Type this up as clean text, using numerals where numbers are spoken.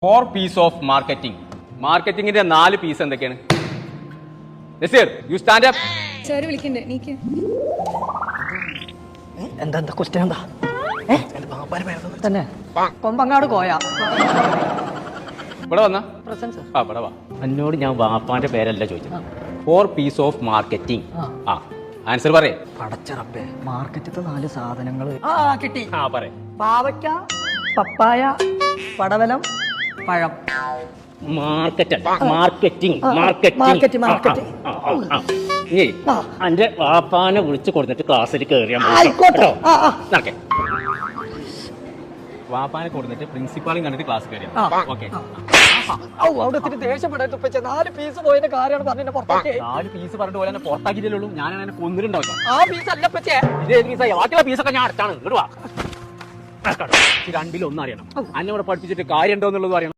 4 piece of marketing. മാർക്കറ്റിംഗിന്റെ 4 piece എന്തൊക്കെയാണ്? Nazeer, you stand up. Sir വിളിക്കണ്ടേ? നീക്ക്. എന്താ ക്വസ്റ്റ്യൻ എന്താ തന്നെ കൊമ്പങ്ങാട് കോയ ഇവിടെ വന്ന പ്രസൻസ് ഇവിടെ വാ. എന്നോട് ഞാൻ വാപ്പാന്റെ പേരല്ല ചോദിച്ചത്. 4 പീസ് ഓഫ് മാർക്കറ്റിംഗ്. ആ ആൻസർ പറയേ. പടച്ചറപ്പേ, മാർക്കറ്റത്തെ 4 സാധനങ്ങൾ കിട്ടി. ആ പറയേ. പാവയ്ക്ക, പപ്പായ, പടവലം, പഴം. മാർക്കറ്റിംഗ്. എന്റെ വാപ്പാനെ വിളിച്ചു കൊടുത്തിട്ട് ക്ലാസ്സിൽ കയറിയാൽ വാപ്പാനെ കൊടുത്തിട്ട് പ്രിൻസിപ്പാളും കണ്ടിട്ട് ക്ലാസ് കയറിയാ. ഓക്കെ. അവിടെ എത്തിട്ട് ദേഷ്യപ്പെടാൻ 4 പീസ് പോയതിന്റെ കാര്യമാണ് പറഞ്ഞ പുറത്താക്കി. 4 പീസ് പറഞ്ഞിട്ട് പോലെ തന്നെ പുറത്താക്കിയില്ലല്ലോ. ഞാനങ്ങനെ കൊന്നിട്ടുണ്ടാക്കാം. ആ പീസ് അല്ല പച്ചേ, ഇതേ പീസായി ബാക്കിയുള്ള പീസൊക്കെ ഞാൻ അടച്ചാണ്. രണ്ടിലൊന്നും അറിയണം. അന്നെ ഇവിടെ പഠിപ്പിച്ചിട്ട് കാര്യം ഉണ്ടോ എന്നുള്ളത് അറിയണം.